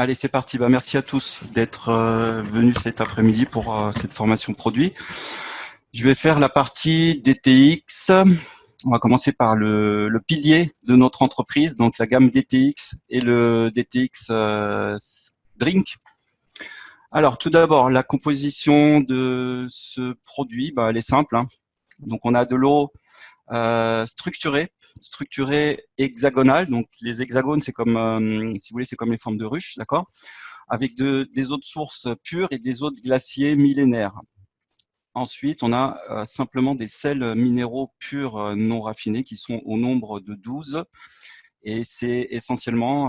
Allez, c'est parti. Bah, merci à tous d'être venus cet après-midi pour cette formation produit. Je vais faire la partie DTX. On va commencer par le pilier de notre entreprise, donc la gamme DTX et le DTX Drink. Alors, tout d'abord, la composition de ce produit, bah, elle est simple, hein. Donc, on a de l'eau structurée hexagonale. Donc, les hexagones, c'est comme, si vous voulez, c'est comme les formes de ruches, d'accord, avec des eaux de source pures et des eaux de glaciers millénaires. Ensuite, on a simplement des sels minéraux purs non raffinés qui sont au nombre de 12. Et c'est essentiellement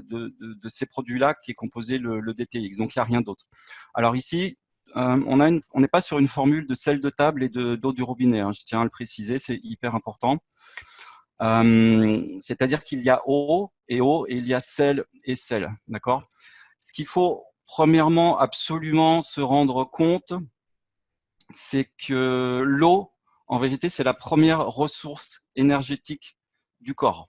de ces produits-là qui est composé le DTX. Donc, il n'y a rien d'autre. Alors ici, on n'est pas sur une formule de sel de table et d'eau du robinet, hein. Je tiens à le préciser, c'est hyper important. C'est-à-dire qu'il y a eau et il y a sel et sel. D'accord? Ce qu'il faut premièrement absolument se rendre compte, c'est que l'eau, en vérité, c'est la première ressource énergétique du corps.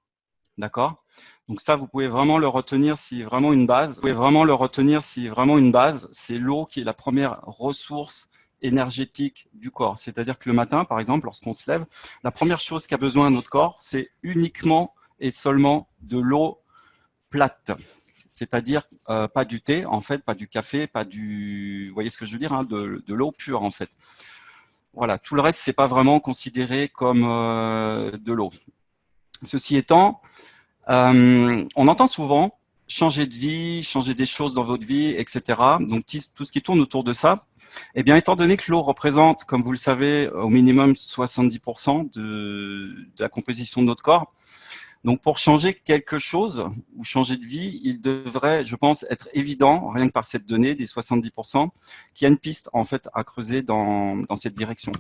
D'accord? Donc ça, vous pouvez vraiment le retenir si vraiment une base. Vous pouvez vraiment le retenir si vraiment une base, c'est l'eau qui est la première ressource énergétique du corps. C'est-à-dire que le matin, par exemple, lorsqu'on se lève, la première chose qu'a besoin notre corps, c'est uniquement et seulement de l'eau plate. C'est-à-dire pas du thé, en fait, pas du café, pas du, vous voyez ce que je veux dire, hein, de l'eau pure, en fait. Voilà, tout le reste, c'est pas vraiment considéré comme de l'eau. Ceci étant, on entend souvent changer de vie, changer des choses dans votre vie, etc. Donc tout ce qui tourne autour de ça, eh bien, étant donné que l'eau représente, comme vous le savez, au minimum 70% de la composition de notre corps, donc pour changer quelque chose ou changer de vie, il devrait, je pense, être évident, rien que par cette donnée des 70%, qu'il y a une piste en fait à creuser dans cette direction.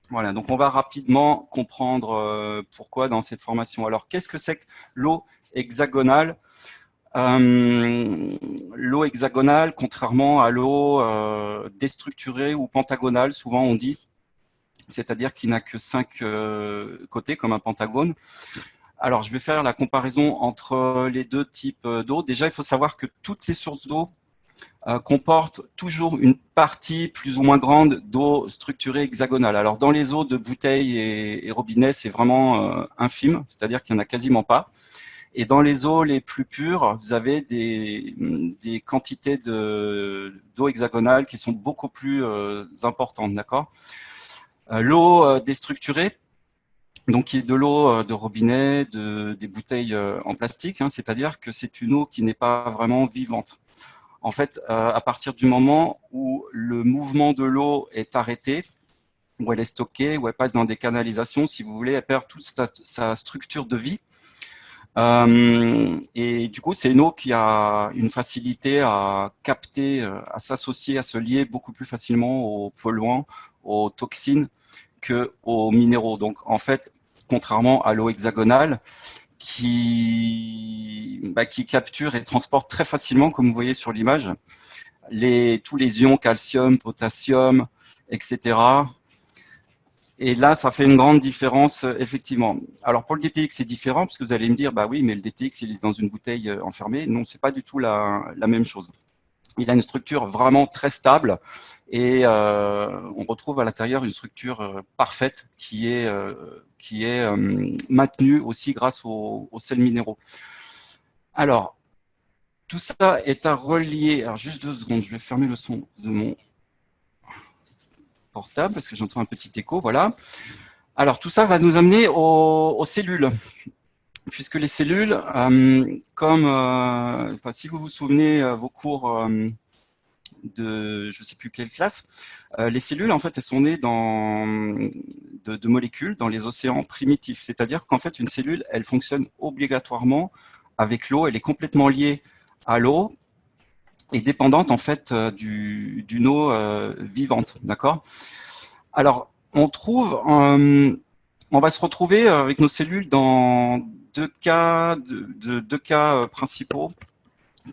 Voilà, donc on va rapidement comprendre pourquoi dans cette formation. Alors, qu'est-ce que c'est que l'eau hexagonale? L'eau hexagonale, contrairement à l'eau déstructurée ou pentagonale, souvent on dit, c'est-à-dire qu'il n'a que 5 côtés comme un pentagone. Alors, je vais faire la comparaison entre les deux types d'eau. Déjà, il faut savoir que toutes les sources d'eau comportent toujours une partie plus ou moins grande d'eau structurée hexagonale. Alors, dans les eaux de bouteilles et robinets, c'est vraiment infime, c'est-à-dire qu'il n'y en a quasiment pas. Et dans les eaux les plus pures, vous avez des quantités d'eau hexagonale qui sont beaucoup plus importantes, d'accord? L'eau déstructurée, donc qui est de l'eau de robinet, des bouteilles en plastique, hein, c'est-à-dire que c'est une eau qui n'est pas vraiment vivante. En fait, à partir du moment où le mouvement de l'eau est arrêté, où elle est stockée, où elle passe dans des canalisations, si vous voulez, elle perd toute sa structure de vie. Et du coup, c'est une eau qui a une facilité à capter, à s'associer, à se lier beaucoup plus facilement aux polluants, aux toxines que aux minéraux. Donc, en fait, contrairement à l'eau hexagonale, qui capture et transporte très facilement, comme vous voyez sur l'image, tous les ions calcium, potassium, etc. Et là, ça fait une grande différence, effectivement. Alors, pour le DTX, c'est différent, parce que vous allez me dire, bah oui, mais le DTX, il est dans une bouteille enfermée. Non, c'est pas du tout la même chose. Il a une structure vraiment très stable et on retrouve à l'intérieur une structure parfaite qui est maintenue aussi grâce aux sels minéraux. Alors, tout ça est à relier. Alors, juste 2 secondes, je vais fermer le son de mon portable parce que j'entends un petit écho. Voilà. Alors, tout ça va nous amener aux cellules. Puisque les cellules, si vous vous souvenez vos cours de je ne sais plus quelle classe, les cellules, en fait, elles sont nées de molécules dans les océans primitifs. C'est-à-dire qu'en fait, une cellule, elle fonctionne obligatoirement avec l'eau, elle est complètement liée à l'eau et dépendante, en fait, d'une eau vivante. D'accord? Alors, on va se retrouver avec nos cellules dans deux cas principaux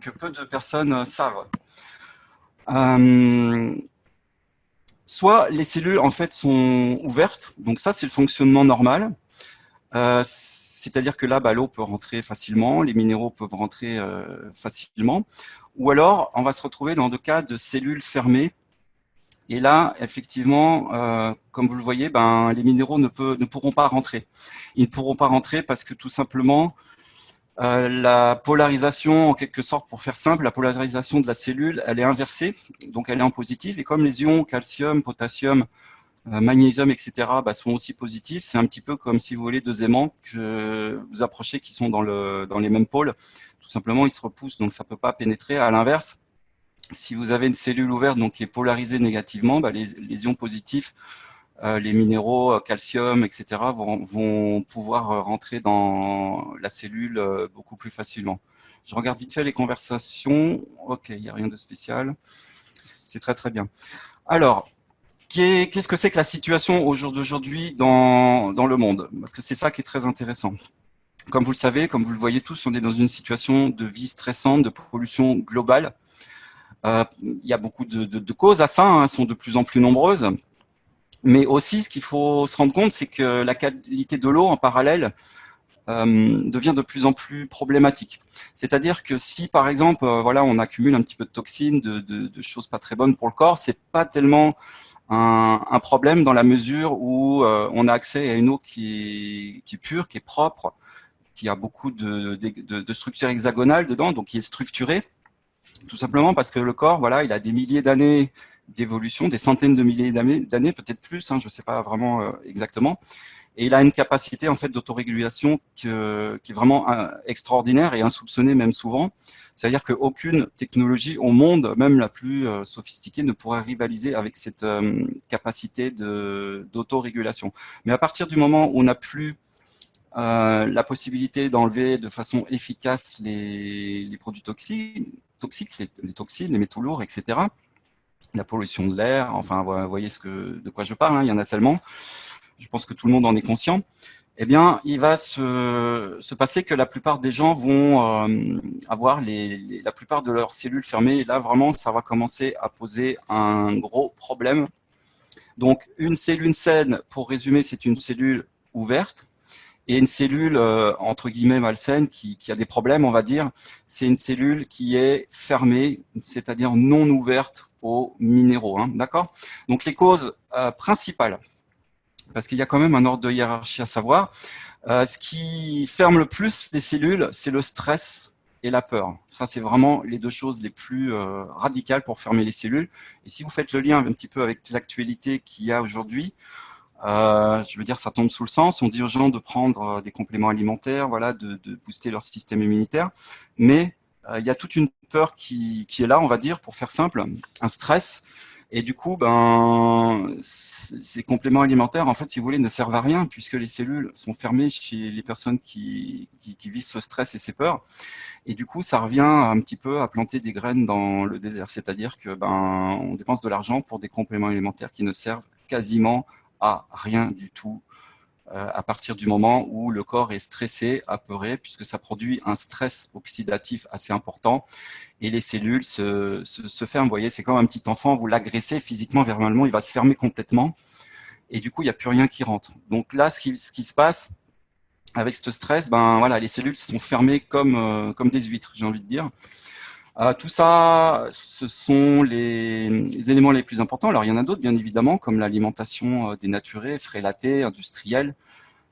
que peu de personnes savent. Soit les cellules en fait sont ouvertes, donc ça c'est le fonctionnement normal. C'est-à-dire que là, l'eau peut rentrer facilement, les minéraux peuvent rentrer facilement. Ou alors, on va se retrouver dans des cas de cellules fermées. Et là, effectivement, comme vous le voyez, les minéraux ne pourront pas rentrer. Ils ne pourront pas rentrer parce que tout simplement, la polarisation, en quelque sorte, pour faire simple, la polarisation de la cellule, elle est inversée, donc elle est en positif. Et comme les ions calcium, potassium, magnésium, etc., sont aussi positifs, c'est un petit peu comme si vous voulez deux aimants que vous approchez qui sont dans les mêmes pôles. Tout simplement, ils se repoussent, donc ça ne peut pas pénétrer. À l'inverse, si vous avez une cellule ouverte donc qui est polarisée négativement, les ions positifs, les minéraux, calcium, etc., vont pouvoir rentrer dans la cellule beaucoup plus facilement. Je regarde vite fait les conversations. Ok, il n'y a rien de spécial. C'est très très bien. Alors, qu'est-ce que c'est que la situation au jour d'aujourd'hui dans le monde? Parce que c'est ça qui est très intéressant. Comme vous le savez, comme vous le voyez tous, on est dans une situation de vie stressante, de pollution globale. Il y a beaucoup de causes à ça, hein, elles sont de plus en plus nombreuses. Mais aussi, ce qu'il faut se rendre compte, c'est que la qualité de l'eau en parallèle devient de plus en plus problématique. C'est-à-dire que si, par exemple, on accumule un petit peu de toxines, de choses pas très bonnes pour le corps, c'est pas tellement un problème dans la mesure où on a accès à une eau qui est pure, qui est propre, qui a beaucoup de structures hexagonales dedans, donc qui est structurée. Tout simplement parce que le corps, il a des milliers d'années d'évolution, des centaines de milliers d'années, peut-être plus, hein, je ne sais pas vraiment exactement. Et il a une capacité en fait d'autorégulation qui est vraiment extraordinaire et insoupçonnée même souvent. C'est-à-dire qu'aucune technologie au monde, même la plus sophistiquée, ne pourrait rivaliser avec cette capacité d'autorégulation. Mais à partir du moment où on n'a plus la possibilité d'enlever de façon efficace les produits toxiques, les toxines, les métaux lourds, etc., la pollution de l'air, enfin, vous voyez de quoi je parle, hein, il y en a tellement, je pense que tout le monde en est conscient, eh bien, il va se passer que la plupart des gens vont avoir la plupart de leurs cellules fermées, et là, vraiment, ça va commencer à poser un gros problème. Donc, une cellule saine, pour résumer, c'est une cellule ouverte, et une cellule, entre guillemets, malsaine, qui a des problèmes, on va dire, c'est une cellule qui est fermée, c'est-à-dire non ouverte aux minéraux. Hein, d'accord? Donc, les causes principales, parce qu'il y a quand même un ordre de hiérarchie à savoir, ce qui ferme le plus les cellules, c'est le stress et la peur. Ça, c'est vraiment les deux choses les plus radicales pour fermer les cellules. Et si vous faites le lien un petit peu avec l'actualité qu'il y a aujourd'hui, je veux dire, ça tombe sous le sens. On dit aux gens de prendre des compléments alimentaires, de booster leur système immunitaire. Mais il y a toute une peur qui est là, on va dire, pour faire simple, un stress. Et du coup, ces compléments alimentaires, en fait, si vous voulez, ne servent à rien puisque les cellules sont fermées chez les personnes qui vivent ce stress et ces peurs. Et du coup, ça revient un petit peu à planter des graines dans le désert. C'est-à-dire que on dépense de l'argent pour des compléments alimentaires qui ne servent quasiment à rien du tout à partir du moment où le corps est stressé, apeuré, puisque ça produit un stress oxydatif assez important et les cellules se ferment. Vous voyez, c'est comme un petit enfant, vous l'agressez physiquement, verbalement, il va se fermer complètement et du coup, il n'y a plus rien qui rentre. Donc là, ce qui se passe avec ce stress, les cellules sont fermées comme des huîtres, j'ai envie de dire. Tout ça, ce sont les éléments les plus importants. Alors, il y en a d'autres, bien évidemment, comme l'alimentation dénaturée, frélatée, industrielle,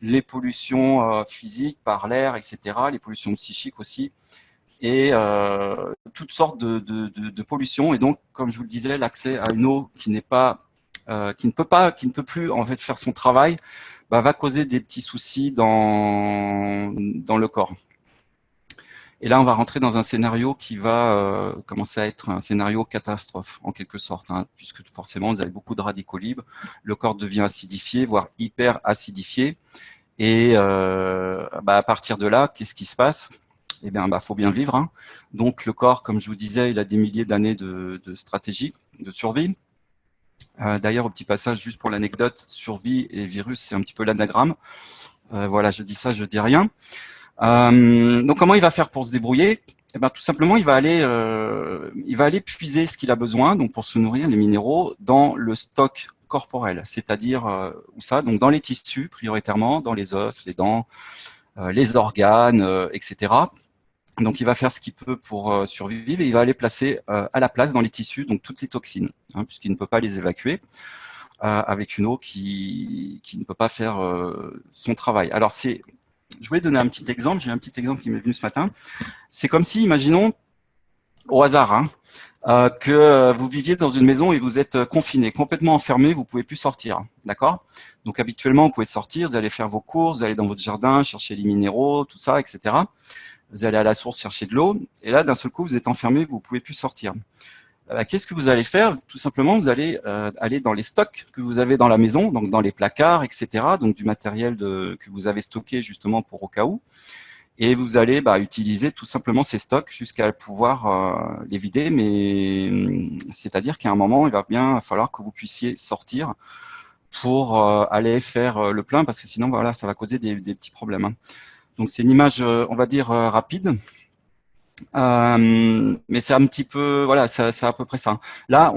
les pollutions physiques par l'air, etc., les pollutions psychiques aussi, et toutes sortes de pollutions. Et donc, comme je vous le disais, l'accès à une eau qui ne peut plus en fait faire son travail, va causer des petits soucis dans le corps. Et là, on va rentrer dans un scénario qui va commencer à être un scénario catastrophe, en quelque sorte, hein, puisque forcément, vous avez beaucoup de radicaux libres, le corps devient acidifié, voire hyper acidifié. Et à partir de là, qu'est-ce qui se passe? Eh bien, faut bien vivre. Hein. Donc, le corps, comme je vous disais, il a des milliers d'années de stratégie, de survie. D'ailleurs, au petit passage, juste pour l'anecdote, survie et virus, c'est un petit peu l'anagramme. Voilà, je dis ça, je dis rien. Donc, comment il va faire pour se débrouiller? Eh ben, tout simplement, il va aller puiser ce qu'il a besoin, donc pour se nourrir, les minéraux, dans le stock corporel, c'est-à-dire où ça? Donc dans les tissus prioritairement, dans les os, les dents, les organes, etc. Donc il va faire ce qu'il peut pour survivre et il va aller placer à la place dans les tissus donc toutes les toxines, hein, puisqu'il ne peut pas les évacuer avec une eau qui ne peut pas faire son travail. Alors je voulais donner un petit exemple, j'ai un petit exemple qui m'est venu ce matin. C'est comme si, imaginons, au hasard, hein, que vous viviez dans une maison et vous êtes confiné, complètement enfermé, vous pouvez plus sortir, d'accord? Donc habituellement, vous pouvez sortir, vous allez faire vos courses, vous allez dans votre jardin chercher les minéraux, tout ça, etc. Vous allez à la source chercher de l'eau, et là, d'un seul coup, vous êtes enfermé, vous pouvez plus sortir. Qu'est-ce que vous allez faire? Tout simplement, vous allez aller dans les stocks que vous avez dans la maison, donc dans les placards, etc. Donc du matériel que vous avez stocké justement pour au cas où. Et vous allez utiliser tout simplement ces stocks jusqu'à pouvoir les vider, mais c'est-à-dire qu'à un moment, il va bien falloir que vous puissiez sortir pour aller faire le plein, parce que sinon, voilà, ça va causer des petits problèmes, hein. Donc c'est une image, on va dire, rapide, mais c'est un petit peu, voilà, c'est à peu près ça. Là,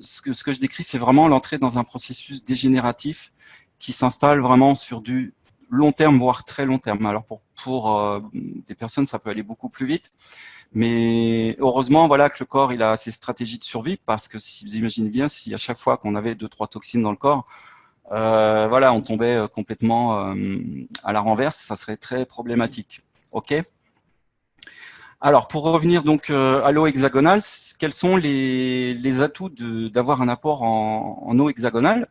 ce que je décris, c'est vraiment l'entrée dans un processus dégénératif qui s'installe vraiment sur du long terme, voire très long terme. Alors pour des personnes, ça peut aller beaucoup plus vite, mais heureusement, voilà, que le corps il a ses stratégies de survie, parce que si vous imaginez bien, si à chaque fois qu'on avait 2-3 toxines dans le corps, voilà, on tombait complètement à la renverse, ça serait très problématique. Ok. Alors, pour revenir donc à l'eau hexagonale, quels sont les atouts d'avoir un apport en eau hexagonale?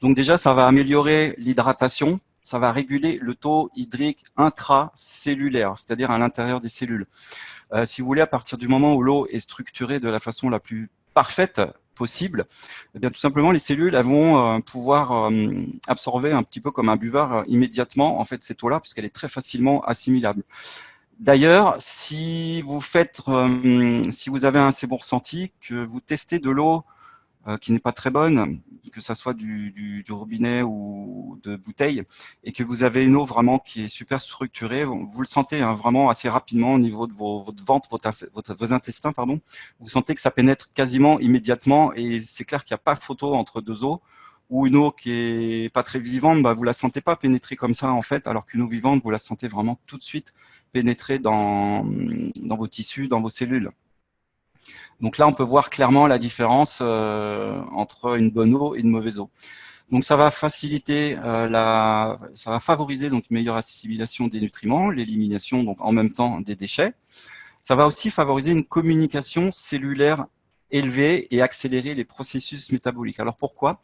Donc déjà, ça va améliorer l'hydratation, ça va réguler le taux hydrique intracellulaire, c'est-à-dire à l'intérieur des cellules. Si vous voulez, à partir du moment où l'eau est structurée de la façon la plus parfaite possible, eh bien tout simplement les cellules elles vont pouvoir absorber un petit peu comme un buvard immédiatement en fait cette eau-là, puisqu'elle est très facilement assimilable. D'ailleurs, si si vous avez un assez bon ressenti, que vous testez de l'eau qui n'est pas très bonne, que ça soit du robinet ou de bouteille, et que vous avez une eau vraiment qui est super structurée, vous le sentez hein, vraiment assez rapidement au niveau de votre ventre, vos intestins, pardon. Vous sentez que ça pénètre quasiment immédiatement, et c'est clair qu'il n'y a pas photo entre deux eaux. Ou une eau qui est pas très vivante, vous la sentez pas pénétrer comme ça en fait, alors qu'une eau vivante, vous la sentez vraiment tout de suite pénétrer dans vos tissus, dans vos cellules. Donc là, on peut voir clairement la différence entre une bonne eau et une mauvaise eau. Donc ça va faciliter ça va favoriser donc une meilleure assimilation des nutriments, l'élimination donc en même temps des déchets. Ça va aussi favoriser une communication cellulaire élevée et accélérer les processus métaboliques. Alors pourquoi?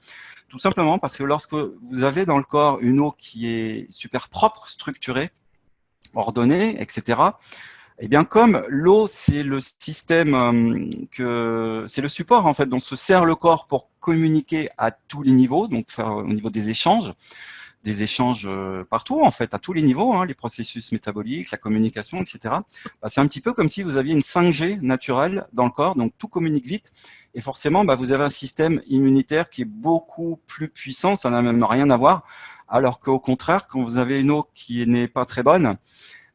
Tout simplement parce que lorsque vous avez dans le corps une eau qui est super propre, structurée, ordonnée, etc., eh bien, comme l'eau, c'est le système c'est le support en fait dont se sert le corps pour communiquer à tous les niveaux, donc faire au niveau des échanges partout en fait, à tous les niveaux, hein, les processus métaboliques, la communication, etc. C'est un petit peu comme si vous aviez une 5G naturelle dans le corps, donc tout communique vite, et forcément, vous avez un système immunitaire qui est beaucoup plus puissant, ça n'a même rien à voir, alors qu'au contraire, quand vous avez une eau qui n'est pas très bonne,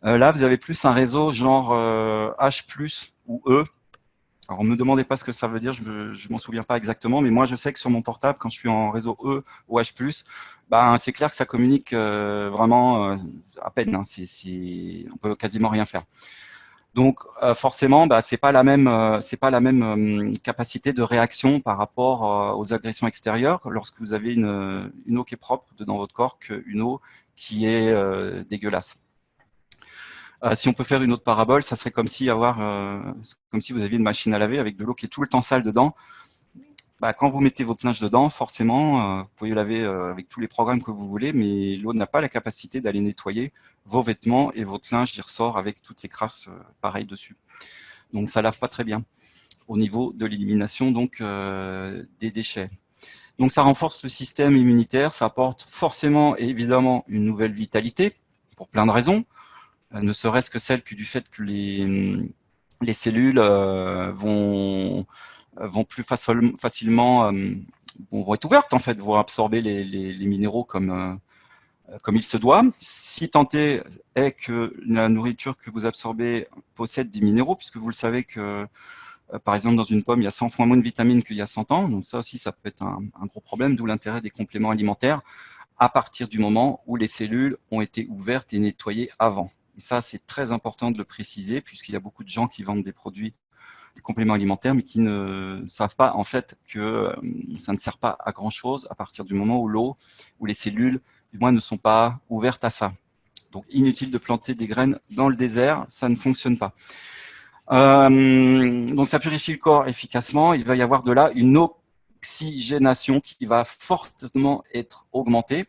là, vous avez plus un réseau genre H+ ou E. Alors, ne me demandez pas ce que ça veut dire, je m'en souviens pas exactement, mais moi, je sais que sur mon portable, quand je suis en réseau E ou H+, c'est clair que ça communique vraiment à peine. Hein, on peut quasiment rien faire. Donc, forcément, c'est pas la même capacité de réaction par rapport aux agressions extérieures lorsque vous avez une eau qui est propre dans votre corps qu'une eau qui est dégueulasse. Si on peut faire une autre parabole, ça serait comme si comme si vous aviez une machine à laver avec de l'eau qui est tout le temps sale dedans. Quand vous mettez votre linge dedans, forcément, vous pouvez laver avec tous les programmes que vous voulez, mais l'eau n'a pas la capacité d'aller nettoyer vos vêtements et votre linge y ressort avec toutes les crasses pareilles dessus. Donc ça lave pas très bien au niveau de l'élimination donc des déchets. Donc ça renforce le système immunitaire, ça apporte forcément et évidemment une nouvelle vitalité pour plein de raisons. Ne serait-ce que celle du fait que les cellules vont plus facilement vont être ouvertes en fait, vont absorber les minéraux comme il se doit. Si tant est que la nourriture que vous absorbez possède des minéraux, puisque vous le savez que Par exemple, dans une pomme, il y a 100 fois moins de vitamines qu'il y a 100 ans. Donc ça aussi, ça peut être un gros problème, d'où l'intérêt des compléments alimentaires à partir du moment où les cellules ont été ouvertes et nettoyées avant. Et ça, c'est très important de le préciser, puisqu'il y a beaucoup de gens qui vendent des produits, des compléments alimentaires, mais qui ne savent pas en fait que ça ne sert pas à grand-chose à partir du moment où l'eau, où les cellules, du moins, ne sont pas ouvertes à ça. Donc, inutile de planter des graines dans le désert, ça ne fonctionne pas. Donc, ça purifie le corps efficacement. Il va y avoir de là une oxygénation qui va fortement être augmentée.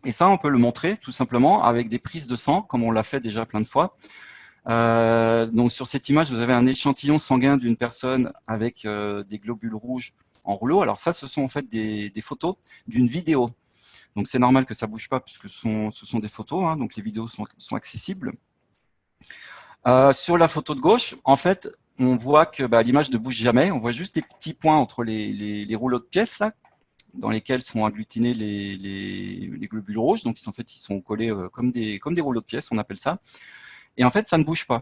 Et ça, on peut le montrer tout simplement avec des prises de sang, comme on l'a fait déjà plein de fois. Donc, sur cette image, vous avez un échantillon sanguin d'une personne avec des globules rouges en rouleau. Alors ça, ce sont en fait des photos d'une vidéo. Donc, c'est normal que ça bouge pas puisque ce sont des photos, hein, donc les vidéos sont accessibles. Sur la photo de gauche, en fait, on voit que l'image ne bouge jamais. On voit juste des petits points entre les rouleaux de pièces là, dans lesquels sont agglutinés les globules rouges. Donc, en fait, ils sont collés comme des rouleaux de pièces, on appelle ça. Et en fait, ça ne bouge pas.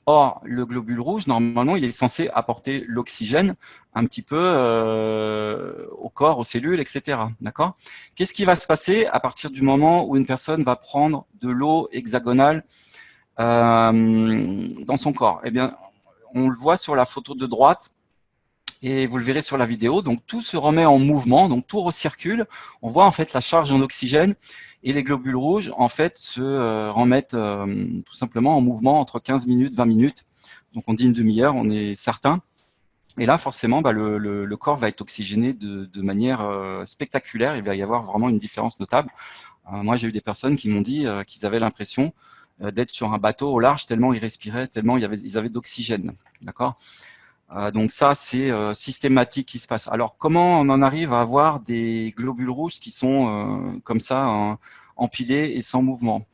Or, le globule rouge, normalement, il est censé apporter l'oxygène un petit peu au corps, aux cellules, etc. D'accord ? Qu'est-ce qui va se passer à partir du moment où une personne va prendre de l'eau hexagonale dans son corps? Eh bien, on le voit sur la photo de droite et vous le verrez sur la vidéo. Donc, tout se remet en mouvement, donc tout recircule. On voit en fait la charge en oxygène et les globules rouges en fait se remettent tout simplement en mouvement entre 15 minutes, 20 minutes. Donc, on dit une demi-heure, on est certain. Et là, forcément, le corps va être oxygéné de manière spectaculaire. Il va y avoir vraiment une différence notable. Moi, j'ai eu des personnes qui m'ont dit qu'ils avaient l'impression d'être sur un bateau au large tellement ils respiraient, tellement ils avaient d'oxygène. D'accord ? Donc ça, c'est systématique qui se passe. Alors, comment on en arrive à avoir des globules rouges qui sont comme ça, empilés et sans mouvement?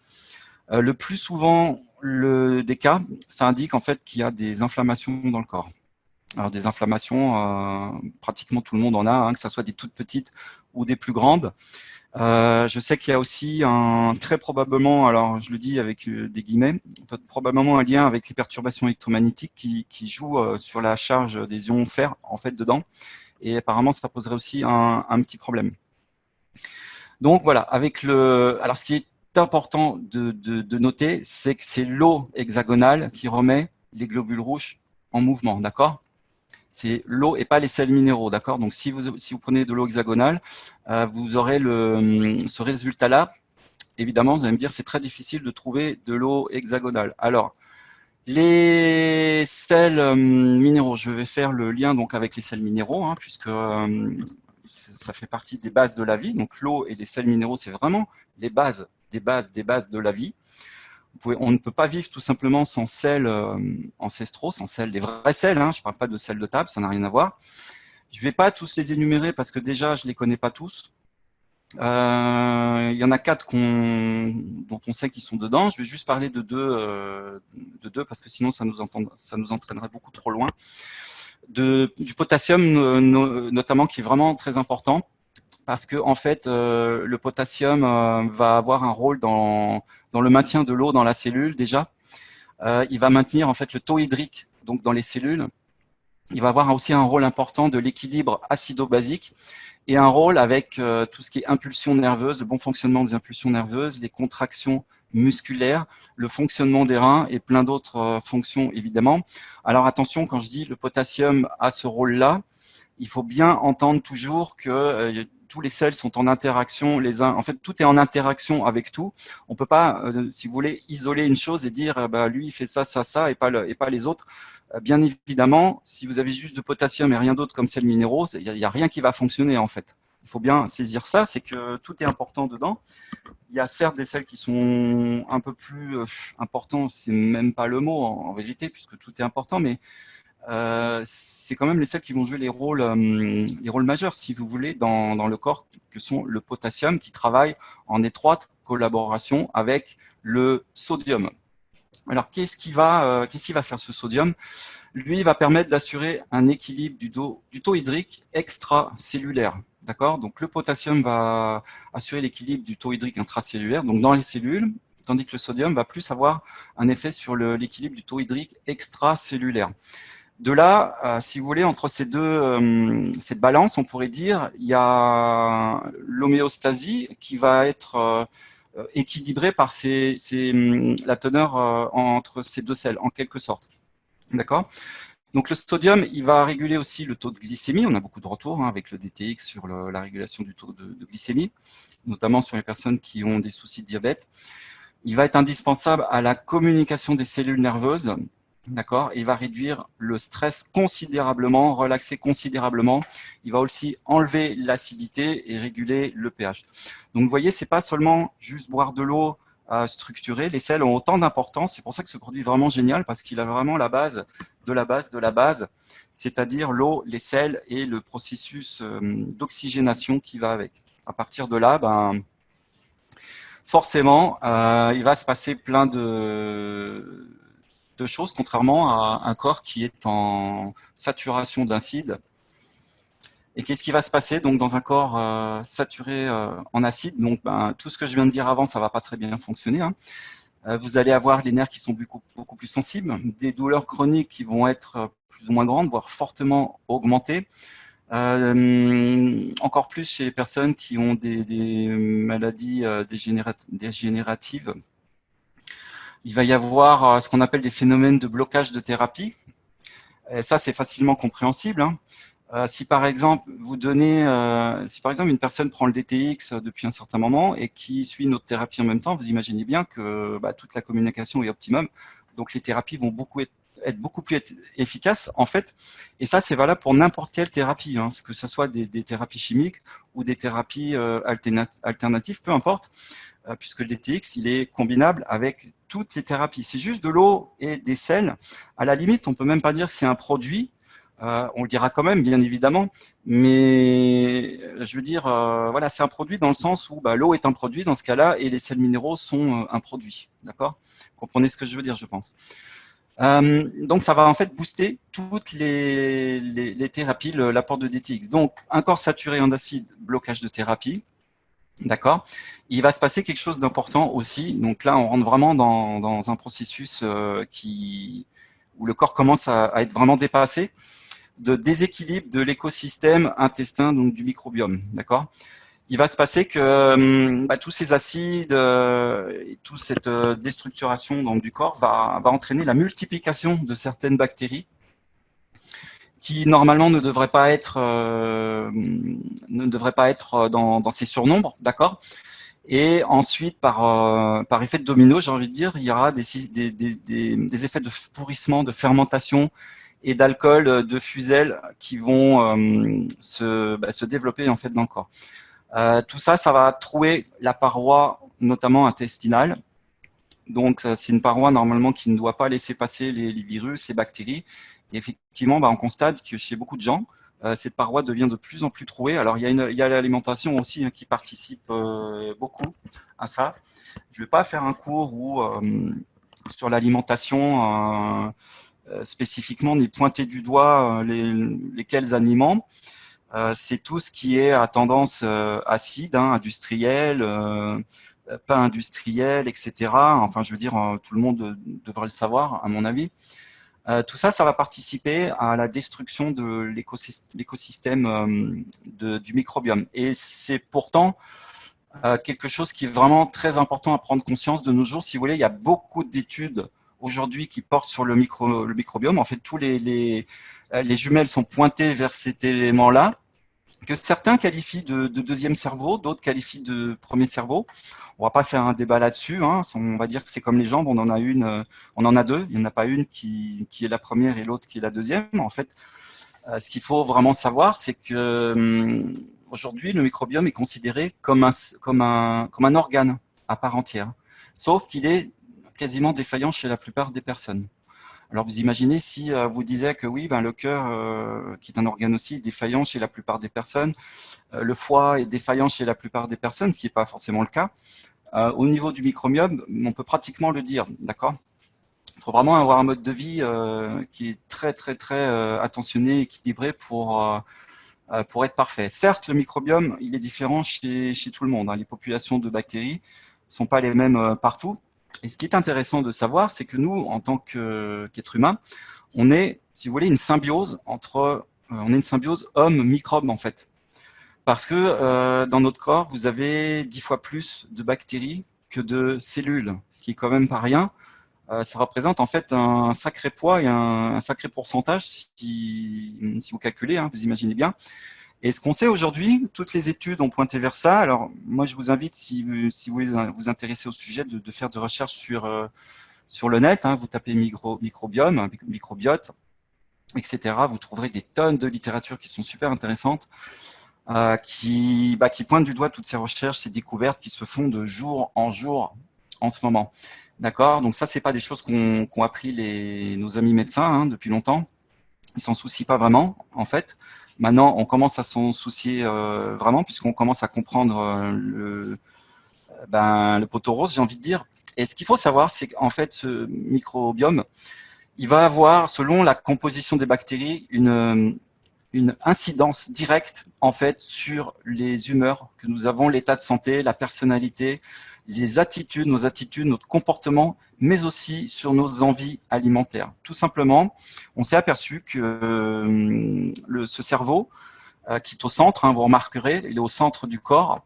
Le plus souvent des cas, ça indique en fait qu'il y a des inflammations dans le corps. Alors, des inflammations, pratiquement tout le monde en a, hein, que ce soit des toutes petites ou des plus grandes. Je sais qu'il y a aussi très probablement, alors je le dis avec des guillemets, probablement un lien avec les perturbations électromagnétiques qui jouent sur la charge des ions fer en fait dedans, et apparemment ça poserait aussi un petit problème. Donc voilà, alors ce qui est important de noter, c'est que c'est l'eau hexagonale qui remet les globules rouges en mouvement, d'accord ? C'est l'eau et pas les sels minéraux, d'accord? Donc, si vous prenez de l'eau hexagonale, vous aurez ce résultat-là. Évidemment, vous allez me dire, c'est très difficile de trouver de l'eau hexagonale. Alors, les sels minéraux, je vais faire le lien donc avec les sels minéraux, hein, puisque ça fait partie des bases de la vie. Donc, l'eau et les sels minéraux, c'est vraiment les bases des bases de la vie. On ne peut pas vivre tout simplement sans sels ancestraux, sans sels, des vrais sels, hein, je ne parle pas de sels de table, ça n'a rien à voir. Je ne vais pas tous les énumérer parce que déjà, je ne les connais pas tous. Il y en a 4 dont on sait qu'ils sont dedans. Je vais juste parler de deux parce que sinon, ça nous entraînerait beaucoup trop loin. Du potassium, notamment, qui est vraiment très important parce que en fait, le potassium va avoir un rôle dans le maintien de l'eau dans la cellule déjà. Il va maintenir en fait le taux hydrique donc dans les cellules. Il va avoir aussi un rôle important de l'équilibre acido-basique et un rôle avec tout ce qui est impulsion nerveuse, le bon fonctionnement des impulsions nerveuses, les contractions musculaires, le fonctionnement des reins et plein d'autres fonctions évidemment. Alors attention, quand je dis le potassium a ce rôle-là, il faut bien entendre toujours que tous les sels sont en interaction les uns. En fait, tout est en interaction avec tout. On peut pas, si vous voulez, isoler une chose et dire lui il fait ça, ça, ça et pas les autres. Bien évidemment, si vous avez juste de potassium et rien d'autre comme sels minéraux, il y a rien qui va fonctionner en fait. Il faut bien saisir ça, c'est que tout est important dedans. Il y a certes des sels qui sont un peu plus importants, c'est même pas le mot en vérité, puisque tout est important, mais c'est quand même les sels qui vont jouer les rôles majeurs, si vous voulez, dans le corps, que sont le potassium, qui travaille en étroite collaboration avec le sodium. Alors, qu'est-ce qui va faire ce sodium? Lui, il va permettre d'assurer un équilibre du taux hydrique extracellulaire. D'accord? Donc, le potassium va assurer l'équilibre du taux hydrique intracellulaire, donc dans les cellules, tandis que le sodium va plus avoir un effet sur l'équilibre du taux hydrique extracellulaire. De là, si vous voulez, entre cette balance, on pourrait dire, il y a l'homéostasie qui va être équilibrée par la teneur entre ces deux sels, en quelque sorte. D'accord? Donc le sodium, il va réguler aussi le taux de glycémie. On a beaucoup de retours avec le DTX sur la régulation du taux de glycémie, notamment sur les personnes qui ont des soucis de diabète. Il va être indispensable à la communication des cellules nerveuses. D'accord. Il va réduire le stress considérablement, relaxer considérablement. Il va aussi enlever l'acidité et réguler le pH. Donc vous voyez, c'est pas seulement juste boire de l'eau structurée. Les sels ont autant d'importance. C'est pour ça que ce produit est vraiment génial parce qu'il a vraiment la base de la base de la base, c'est-à-dire l'eau, les sels et le processus d'oxygénation qui va avec. À partir de là, forcément, il va se passer plein de choses, contrairement à un corps qui est en saturation d'acide. Et qu'est-ce qui va se passer donc dans un corps saturé en acide? Donc, tout ce que je viens de dire avant, ça va pas très bien fonctionner. Hein. Vous allez avoir les nerfs qui sont beaucoup plus sensibles, des douleurs chroniques qui vont être plus ou moins grandes, voire fortement augmentées. Encore plus chez les personnes qui ont des maladies dégénératives. Il va y avoir ce qu'on appelle des phénomènes de blocage de thérapie. Et ça, c'est facilement compréhensible. Hein. Si par exemple si par exemple une personne prend le DTX depuis un certain moment et qui suit une autre thérapie en même temps, vous imaginez bien que toute la communication est optimum. Donc les thérapies vont être beaucoup plus efficaces en fait. Et ça, c'est valable pour n'importe quelle thérapie, hein, que ce soit des thérapies chimiques ou des thérapies alternatives, peu importe, puisque le DTX, il est combinable avec toutes les thérapies. C'est juste de l'eau et des sels. À la limite, on peut même pas dire que c'est un produit. On le dira quand même, bien évidemment, mais je veux dire, voilà, c'est un produit dans le sens où l'eau est un produit dans ce cas-là et les sels minéraux sont un produit, d'accord? Comprenez ce que je veux dire, je pense. Donc, ça va en fait booster toutes les thérapies, l'apport de DTX. Donc, un corps saturé en acide, blocage de thérapie, d'accord? Il va se passer quelque chose d'important aussi. Donc là, on rentre vraiment dans un processus où le corps commence à être vraiment dépassé, de déséquilibre de l'écosystème intestin, donc du microbiome, d'accord? Il va se passer que tous ces acides et toute cette déstructuration donc, du corps va entraîner la multiplication de certaines bactéries qui normalement ne devraient pas être dans ces surnombres, d'accord? Et ensuite, par effet de domino, j'ai envie de dire, il y aura des effets de pourrissement, de fermentation et d'alcool, de fusel qui vont se développer en fait dans le corps. Tout ça, ça va trouer la paroi, notamment intestinale. Donc, c'est une paroi normalement qui ne doit pas laisser passer les virus, les bactéries. Et effectivement, on constate que chez beaucoup de gens, cette paroi devient de plus en plus trouée. Alors, il y a l'alimentation aussi qui participe beaucoup à ça. Je ne vais pas faire un cours sur l'alimentation spécifiquement, ni pointer du doigt lesquels aliments. C'est tout ce qui est à tendance acide, hein, industrielle, pas industrielle, etc. Enfin, je veux dire, tout le monde devrait le savoir, à mon avis. Tout ça, ça va participer à la destruction de l'écosystème du microbiome. Et c'est pourtant quelque chose qui est vraiment très important à prendre conscience de nos jours. Si vous voulez, il y a beaucoup d'études aujourd'hui qui portent sur le microbiome. En fait, tous les jumelles sont pointées vers cet élément-là, que certains qualifient de deuxième cerveau, d'autres qualifient de premier cerveau. On va pas faire un débat là-dessus. Hein. On va dire que c'est comme les jambes, on en a deux. Il n'y en a pas une qui est la première et l'autre qui est la deuxième. En fait, ce qu'il faut vraiment savoir, c'est que aujourd'hui, le microbiome est considéré comme un organe à part entière, sauf qu'il est quasiment défaillant chez la plupart des personnes. Alors vous imaginez si vous disiez que oui, le cœur, qui est un organe aussi, est défaillant chez la plupart des personnes, le foie est défaillant chez la plupart des personnes, ce qui n'est pas forcément le cas. Au niveau du microbiome, on peut pratiquement le dire, d'accord? Il faut vraiment avoir un mode de vie qui est très très très attentionné, équilibré pour être parfait. Certes, le microbiome, il est différent chez tout le monde. Hein. Les populations de bactéries ne sont pas les mêmes partout. Et ce qui est intéressant de savoir, c'est que nous, en tant qu'être humain, on est si vous voulez, une symbiose entre, on a une symbiose homme-microbe en fait. Parce que dans notre corps, vous avez 10 fois plus de bactéries que de cellules, ce qui est quand même pas rien. Ça représente en fait un sacré poids et un sacré pourcentage si vous calculez, hein, vous imaginez bien. Et ce qu'on sait aujourd'hui, toutes les études ont pointé vers ça. Alors moi, je vous invite, si vous voulez vous intéresser au sujet, de faire des recherches sur le net. Hein, vous tapez microbiome, microbiote, etc. Vous trouverez des tonnes de littérature qui sont super intéressantes, qui pointent du doigt toutes ces recherches, ces découvertes qui se font de jour en jour en ce moment. D'accord. Donc ça, c'est pas des choses qu'ont appris nos amis médecins hein, depuis longtemps. Ils s'en soucient pas vraiment, en fait. Maintenant, on commence à s'en soucier vraiment, puisqu'on commence à comprendre le poteau rose, j'ai envie de dire. Et ce qu'il faut savoir, c'est qu'en fait, ce microbiome, il va avoir, selon la composition des bactéries, une incidence directe en fait sur les humeurs que nous avons, l'état de santé, la personnalité, les attitudes, notre comportement, mais aussi sur nos envies alimentaires. Tout simplement, on s'est aperçu que ce cerveau, qui est au centre, hein, vous remarquerez, il est au centre du corps,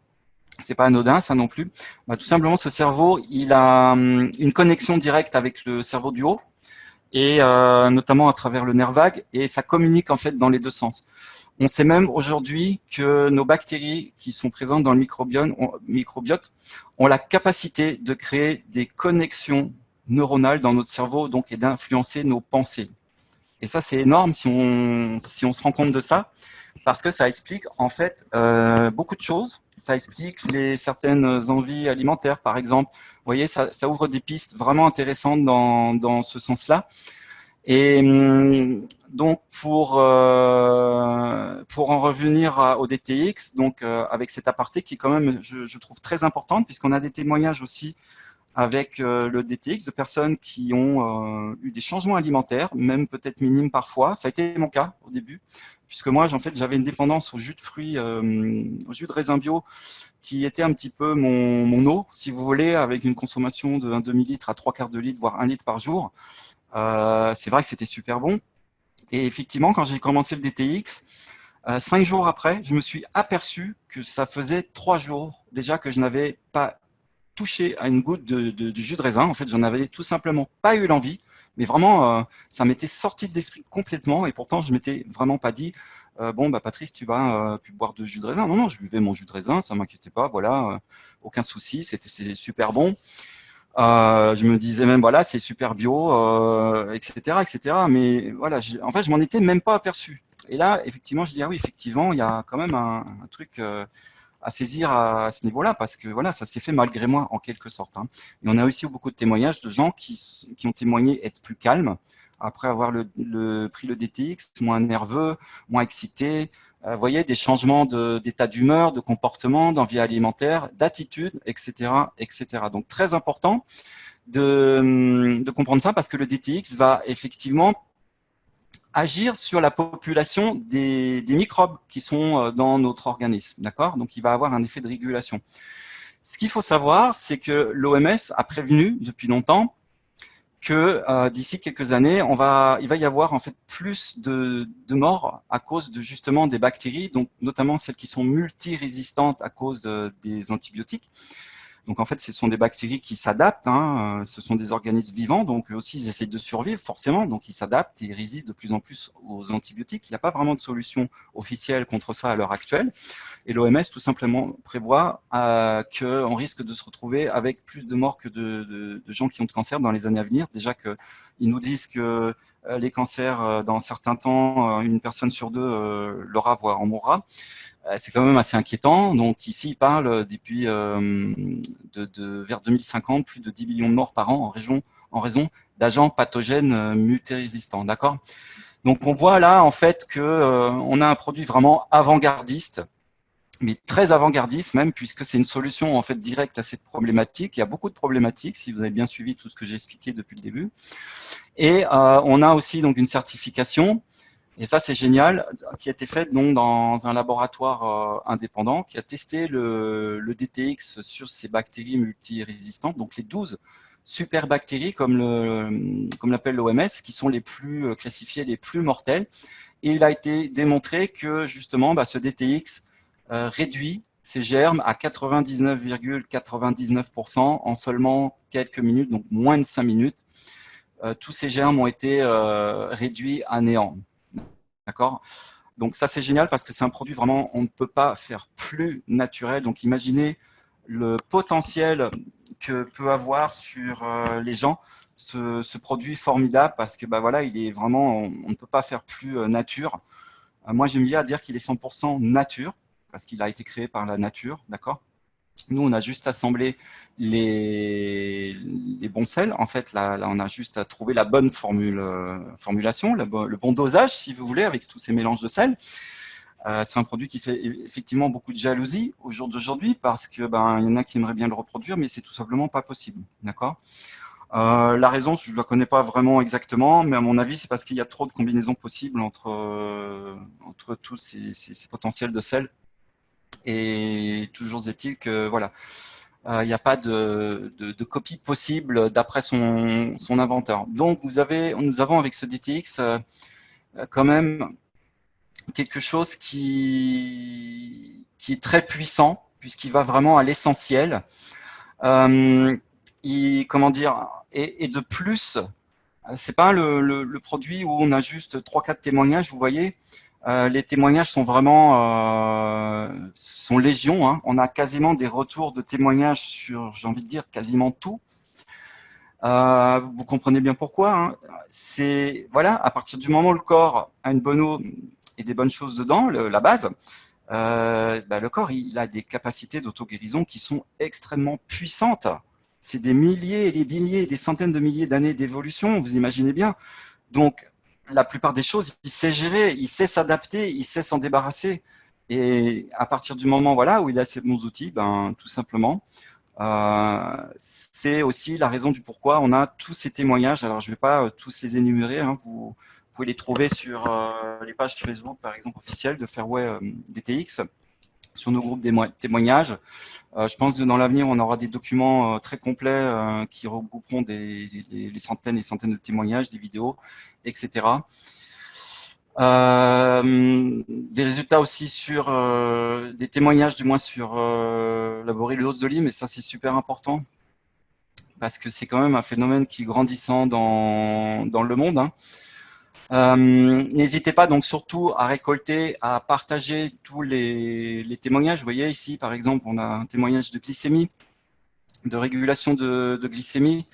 c'est pas anodin ça non plus, tout simplement ce cerveau, il a une connexion directe avec le cerveau du haut, et notamment à travers le nerf vague, et ça communique en fait dans les deux sens. On sait même aujourd'hui que nos bactéries qui sont présentes dans le microbiote ont la capacité de créer des connexions neuronales dans notre cerveau, donc et d'influencer nos pensées. Et ça, c'est énorme si on se rend compte de ça, parce que ça explique en fait beaucoup de choses. Ça explique certaines envies alimentaires, par exemple. Vous voyez, ça ouvre des pistes vraiment intéressantes dans ce sens-là. Et donc pour en revenir au DTX, donc avec cet aparté qui est quand même, je trouve très importante, puisqu'on a des témoignages aussi avec le DTX de personnes qui ont eu des changements alimentaires, même peut-être minimes parfois. Ça a été mon cas au début, puisque moi, en fait, j'avais une dépendance au jus de fruits, au jus de raisin bio, qui était un petit peu mon eau, si vous voulez, avec une consommation de 1 demi-litre à 3/4 de litre, voire 1 litre par jour. C'est vrai que c'était super bon. Et effectivement, quand j'ai commencé le DTX, 5 jours après, je me suis aperçu que ça faisait 3 jours déjà que je n'avais pas touché à une goutte de jus de raisin. En fait, j'en avais tout simplement pas eu l'envie. Mais vraiment, ça m'était sorti de l'esprit complètement. Et pourtant, je m'étais vraiment pas dit, bon, Patrice, tu vas plus boire de jus de raisin. Non, non, je buvais mon jus de raisin, ça m'inquiétait pas. Voilà, aucun souci, c'est super bon. Je me disais même, voilà, c'est super bio, etc., etc. Mais voilà, en fait, je m'en étais même pas aperçu. Et là, effectivement, je dis, ah oui, effectivement, il y a quand même un truc à saisir à ce niveau-là, parce que voilà, ça s'est fait malgré moi, en quelque sorte. Hein. Et on a aussi beaucoup de témoignages de gens qui ont témoigné être plus calmes après avoir pris le DTX, moins nerveux, moins excités. Vous voyez, des changements d'état d'humeur, de comportement, d'envie alimentaire, d'attitude, etc., etc. Donc, très important de comprendre ça, parce que le DTX va effectivement agir sur la population des microbes qui sont dans notre organisme, d'accord? Donc, il va avoir un effet de régulation. Ce qu'il faut savoir, c'est que l'OMS a prévenu depuis longtemps que d'ici quelques années, il va y avoir en fait plus de morts à cause de justement des bactéries, donc notamment celles qui sont multirésistantes à cause des antibiotiques. Donc en fait, ce sont des bactéries qui s'adaptent, hein, ce sont des organismes vivants, donc eux aussi ils essaient de survivre forcément, donc ils s'adaptent et ils résistent de plus en plus aux antibiotiques. Il n'y a pas vraiment de solution officielle contre ça à l'heure actuelle. Et l'OMS tout simplement prévoit qu'on risque de se retrouver avec plus de morts que de gens qui ont de cancer dans les années à venir. Déjà qu'ils nous disent que les cancers, dans certains temps, une personne sur deux l'aura, voire en mourra. C'est quand même assez inquiétant. Donc ici, il parle depuis vers 2050, plus de 10 millions de morts par an en raison d'agents pathogènes multirésistants. D'accord. Donc on voit là en fait que on a un produit vraiment avant-gardiste, mais très avant-gardiste même, puisque c'est une solution en fait directe à cette problématique. Il y a beaucoup de problématiques, si vous avez bien suivi tout ce que j'ai expliqué depuis le début. Et on a aussi donc une certification. Et ça, c'est génial, qui a été faite donc dans un laboratoire indépendant qui a testé le DTX sur ces bactéries multirésistantes, donc les 12 superbactéries, comme l'appelle l'OMS, qui sont les plus classifiées, les plus mortelles. Et il a été démontré que justement, ce DTX réduit ces germes à 99,99% en seulement quelques minutes, donc moins de 5 minutes. Tous ces germes ont été réduits à néant. D'accord ? Donc ça, c'est génial parce que c'est un produit vraiment, on ne peut pas faire plus naturel. Donc imaginez le potentiel que peut avoir sur les gens ce produit formidable parce que voilà, il est vraiment, on ne peut pas faire plus nature. Moi, j'aime bien dire qu'il est 100% nature parce qu'il a été créé par la nature, d'accord ? Nous, on a juste assemblé les bons sels. En fait, là, on a juste à trouver la bonne formulation, le bon dosage, si vous voulez, avec tous ces mélanges de sels. C'est un produit qui fait effectivement beaucoup de jalousie au jour d'aujourd'hui parce que y en a qui aimeraient bien le reproduire, mais c'est tout simplement pas possible. D'accord ? La raison, je ne la connais pas vraiment exactement, mais à mon avis, c'est parce qu'il y a trop de combinaisons possibles entre tous ces potentiels de sel. Et toujours est-il que voilà, il n'y a pas de copie possible d'après son inventeur. Donc nous avons avec ce DTX quand même quelque chose qui est très puissant puisqu'il va vraiment à l'essentiel. Comment dire, et de plus, c'est pas le produit où on a juste 3-4 témoignages, vous voyez. Les témoignages sont vraiment sont légion. Hein. On a quasiment des retours de témoignages sur, j'ai envie de dire, quasiment tout. Vous comprenez bien pourquoi. Hein. C'est voilà, à partir du moment où le corps a une bonne eau et des bonnes choses dedans, la base, le corps il a des capacités d'auto-guérison qui sont extrêmement puissantes. C'est des milliers et des milliers, des centaines de milliers d'années d'évolution, vous imaginez bien. Donc, la plupart des choses, il sait gérer, il sait s'adapter, il sait s'en débarrasser. Et à partir du moment où il a ces bons outils, tout simplement, c'est aussi la raison du pourquoi on a tous ces témoignages. Alors, je ne vais pas tous les énumérer, hein, vous pouvez les trouver sur les pages Facebook, par exemple, officielles de Fairway DTX, sur nos groupes témoignages. Je pense que dans l'avenir, on aura des documents très complets qui regrouperont les centaines et centaines de témoignages, des vidéos, etc. Des résultats aussi sur des témoignages, du moins sur la borréliose de Lyme, et ça c'est super important parce que c'est quand même un phénomène qui est grandissant dans le monde. Hein. N'hésitez pas donc surtout à récolter, à partager tous les témoignages. Vous voyez ici, par exemple, on a un témoignage de glycémie, de régulation de glycémie.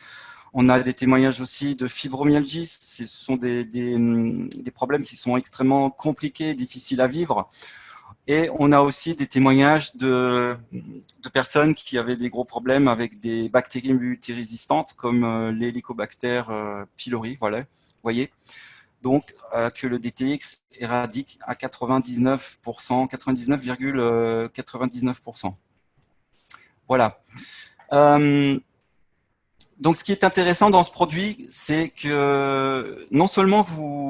On a des témoignages aussi de fibromyalgie. Ce sont des problèmes qui sont extrêmement compliqués, difficiles à vivre. Et on a aussi des témoignages de personnes qui avaient des gros problèmes avec des bactéries multirésistantes comme l'Helicobacter pylori. Voilà, vous voyez. Donc, que le DTX éradique à 99%, 99,99%. Voilà. Donc, ce qui est intéressant dans ce produit, c'est que non seulement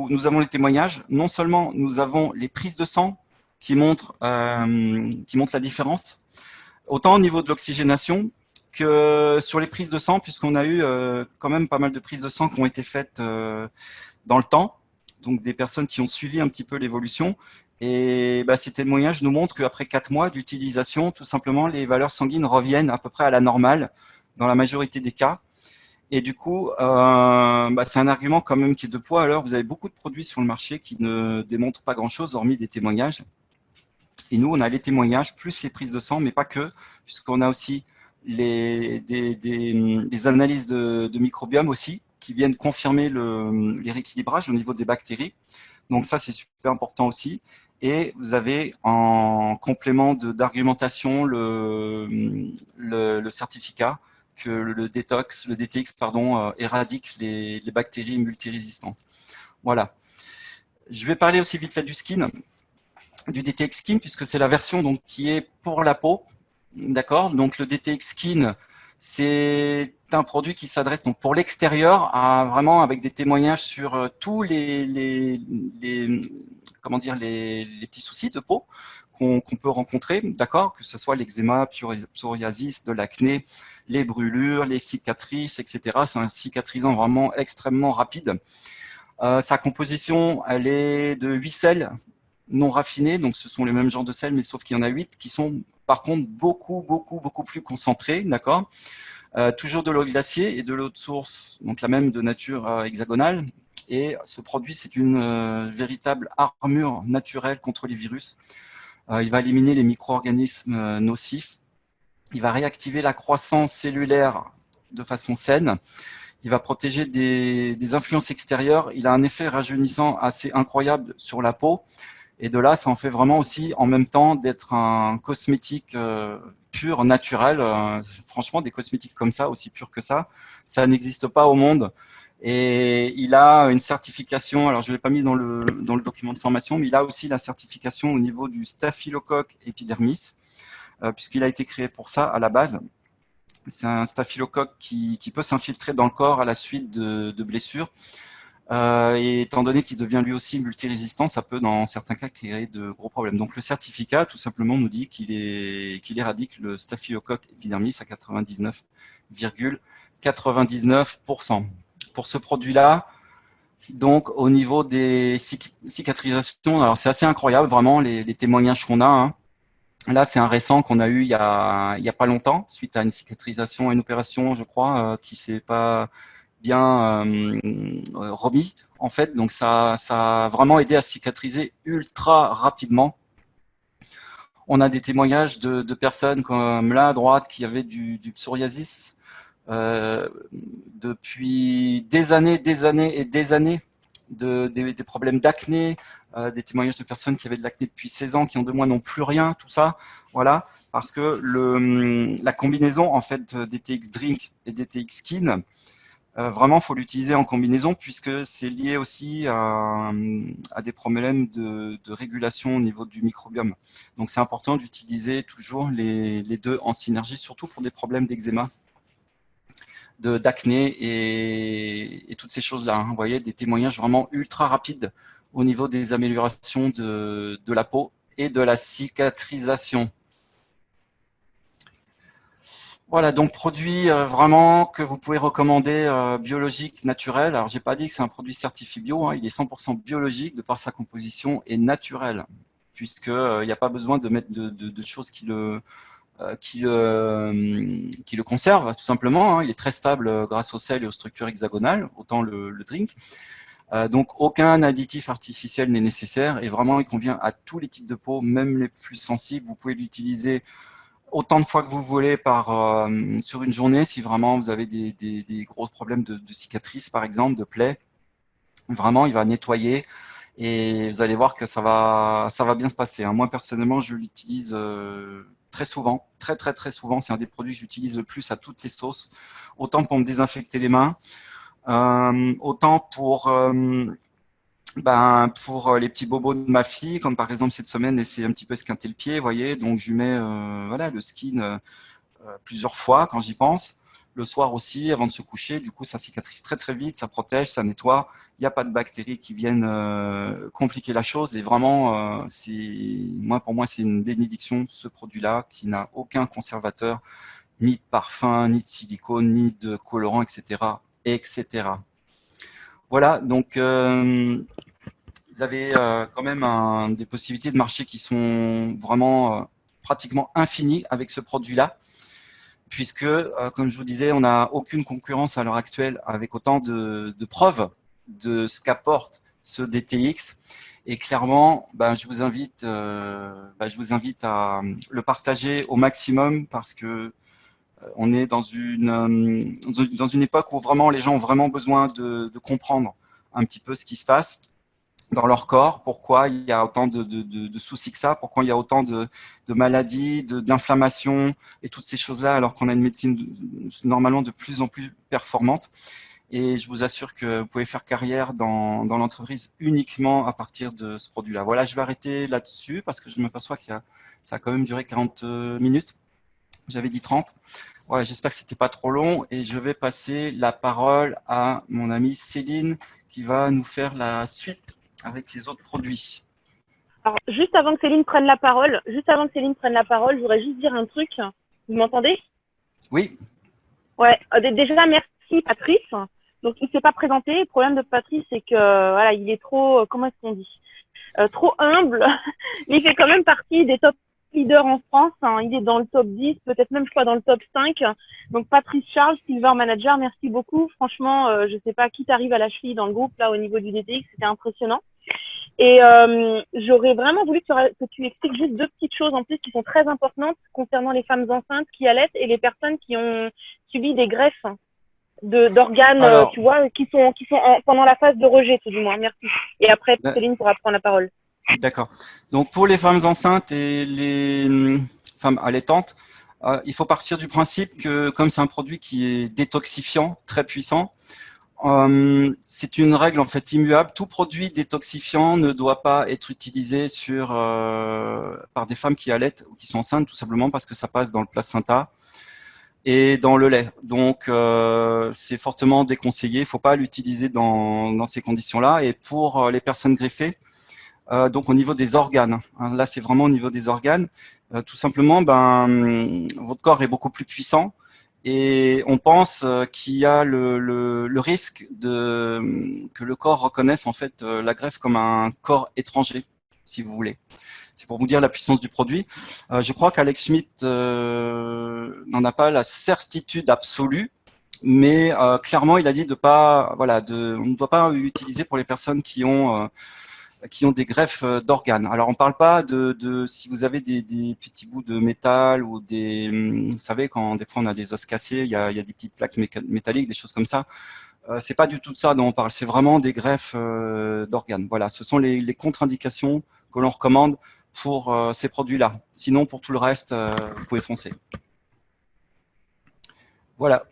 nous avons les témoignages, non seulement nous avons les prises de sang qui montrent la différence, autant au niveau de l'oxygénation que sur les prises de sang, puisqu'on a eu quand même pas mal de prises de sang qui ont été faites dans le temps, donc des personnes qui ont suivi un petit peu l'évolution. Et ces témoignages nous montrent qu'après 4 mois d'utilisation, tout simplement, les valeurs sanguines reviennent à peu près à la normale dans la majorité des cas. Et du coup, c'est un argument quand même qui est de poids. Alors, vous avez beaucoup de produits sur le marché qui ne démontrent pas grand-chose, hormis des témoignages. Et nous, on a les témoignages, plus les prises de sang, mais pas que, puisqu'on a aussi des analyses de microbiome aussi, qui viennent confirmer les rééquilibrages au niveau des bactéries. Donc ça, c'est super important aussi. Et vous avez en complément d'argumentation le certificat que le DTX éradique les bactéries multirésistantes. Voilà. Je vais parler aussi vite fait du skin, du DTX Skin, puisque c'est la version donc, qui est pour la peau. D'accord. Donc le DTX Skin, c'est un produit qui s'adresse donc pour l'extérieur, vraiment avec des témoignages sur tous comment dire, les petits soucis de peau qu'on peut rencontrer, d'accord, que ce soit l'eczéma, psoriasis, de l'acné, les brûlures, les cicatrices, etc. C'est un cicatrisant vraiment extrêmement rapide. Sa composition, elle est de 8 sels non raffinés, donc ce sont les mêmes genres de sels, mais sauf qu'il y en a 8 qui sont par contre beaucoup plus concentrés, d'accord. Toujours de l'eau glaciée et de l'eau de source, donc la même de nature hexagonale. Et ce produit, c'est une véritable armure naturelle contre les virus. Il va éliminer les micro-organismes nocifs. Il va réactiver la croissance cellulaire de façon saine. Il va protéger des influences extérieures. Il a un effet rajeunissant assez incroyable sur la peau. Et de là, ça en fait vraiment aussi, en même temps, d'être un cosmétique pur, naturel. Franchement, des cosmétiques comme ça, aussi purs que ça n'existe pas au monde. Et il a une certification, alors je ne l'ai pas mis dans le document de formation, mais il a aussi la certification au niveau du Staphylococcus epidermis, puisqu'il a été créé pour ça à la base. C'est un staphylocoque qui peut s'infiltrer dans le corps à la suite de blessures. Et étant donné qu'il devient lui aussi multirésistant, ça peut dans certains cas créer de gros problèmes. Donc le certificat tout simplement nous dit qu'il éradique le Staphylococcus epidermis à 99,99%. Pour ce produit-là, donc au niveau des cicatrisations, alors c'est assez incroyable vraiment les témoignages qu'on a, hein. Là, c'est un récent qu'on a eu il y a pas longtemps, suite à une cicatrisation, une opération, je crois, qui s'est pas bien remis, en fait. Donc, ça a vraiment aidé à cicatriser ultra rapidement. On a des témoignages de personnes comme là à droite qui avaient du psoriasis depuis des années et des années, des problèmes d'acné, des témoignages de personnes qui avaient de l'acné depuis 16 ans, qui en 2 mois n'ont plus rien, tout ça, voilà, parce que la combinaison en fait DTX Drink et DTX Skin, vraiment, faut l'utiliser en combinaison puisque c'est lié aussi à des problèmes de régulation au niveau du microbiome. Donc, c'est important d'utiliser toujours les deux en synergie, surtout pour des problèmes d'eczéma, d'acné et toutes ces choses-là, hein. Vous voyez, des témoignages vraiment ultra rapides au niveau des améliorations de la peau et de la cicatrisation. Voilà, donc produit vraiment que vous pouvez recommander, biologique, naturel. Alors, j'ai pas dit que c'est un produit certifié bio, hein, il est 100% biologique de par sa composition et naturelle, puisque il n'y a pas besoin de mettre de choses qui le conserve, tout simplement, hein. Il est très stable grâce au sel et aux structures hexagonales, autant le drink. Donc, aucun additif artificiel n'est nécessaire et vraiment, il convient à tous les types de peau, même les plus sensibles. Vous pouvez l'utiliser autant de fois que vous voulez sur une journée, si vraiment vous avez des gros problèmes de cicatrices, par exemple, de plaies. Vraiment, il va nettoyer et vous allez voir que ça va bien se passer, hein. Moi, personnellement, je l'utilise très souvent, très souvent. C'est un des produits que j'utilise le plus à toutes les sauces, autant pour me désinfecter les mains, autant pour les petits bobos de ma fille, comme par exemple cette semaine, elle s'est un petit peu esquinté le pied, vous voyez, donc je lui mets voilà, le skin plusieurs fois quand j'y pense. Le soir aussi, avant de se coucher, du coup, ça cicatrise très vite, ça protège, ça nettoie. Il n'y a pas de bactéries qui viennent compliquer la chose. Et vraiment, pour moi, c'est une bénédiction, ce produit-là, qui n'a aucun conservateur, ni de parfum, ni de silicone, ni de colorant, etc., etc. Voilà, donc vous avez quand même des possibilités de marché qui sont vraiment pratiquement infinies avec ce produit-là, puisque, comme je vous disais, on n'a aucune concurrence à l'heure actuelle avec autant de preuves de ce qu'apporte ce DTX. Et clairement, je vous invite à le partager au maximum parce que on est dans une époque où vraiment les gens ont vraiment besoin de comprendre un petit peu ce qui se passe dans leur corps, pourquoi il y a autant de soucis que ça, pourquoi il y a autant de maladies, d'inflammations et toutes ces choses-là, alors qu'on a une médecine normalement de plus en plus performante. Et je vous assure que vous pouvez faire carrière dans l'entreprise uniquement à partir de ce produit-là. Voilà, je vais arrêter là-dessus parce que je m'aperçois que ça a quand même duré 40 minutes. J'avais dit 30. Voilà, j'espère que c'était pas trop long et je vais passer la parole à mon amie Céline qui va nous faire la suite avec les autres produits. juste avant que Céline prenne la parole, je voudrais juste dire un truc. Vous m'entendez? Oui, Ouais. Déjà, merci Patrice. Donc, il s'est pas présenté. Le problème de Patrice, c'est que voilà, il est trop, comment est-ce qu'on dit, trop humble. Mais il fait quand même partie des top leaders en France. Hein. Il est dans le top 10, peut-être même, je crois, dans le top 5. Donc, Patrice Charles, Silver Manager, merci beaucoup. Franchement, je sais pas qui t'arrive à la cheville dans le groupe, là, au niveau du DTX, c'était impressionnant. Et j'aurais vraiment voulu que tu expliques juste deux petites choses en plus qui sont très importantes concernant les femmes enceintes qui allaitent et les personnes qui ont subi des greffes d'organes, alors, tu vois, pendant la phase de rejet, tout du moins. Merci. Et après, Céline pourra prendre la parole. d'accord. Donc, pour les femmes enceintes et les femmes allaitantes, il faut partir du principe que, comme c'est un produit qui est détoxifiant, très puissant, c'est une règle en fait immuable. Tout produit détoxifiant ne doit pas être utilisé par des femmes qui allaitent ou qui sont enceintes, tout simplement parce que ça passe dans le placenta et dans le lait. Donc, c'est fortement déconseillé. Il ne faut pas l'utiliser dans ces conditions-là. Et pour les personnes greffées, donc au niveau des organes, hein, là c'est vraiment au niveau des organes, tout simplement, votre corps est beaucoup plus puissant et on pense qu'il y a le risque que le corps reconnaisse en fait la greffe comme un corps étranger, si vous voulez. C'est pour vous dire la puissance du produit. Je crois qu'Alex Schmidt n'en a pas la certitude absolue, mais clairement il a dit on ne doit pas l'utiliser pour les personnes qui ont des greffes d'organes. Alors, on ne parle pas si vous avez des petits bouts de métal ou vous savez, quand des fois on a des os cassés, il y a des petites plaques métalliques, des choses comme ça. C'est pas du tout de ça dont on parle. C'est vraiment des greffes d'organes. Voilà, ce sont les contre-indications que l'on recommande pour ces produits-là. Sinon, pour tout le reste, vous pouvez foncer. Voilà.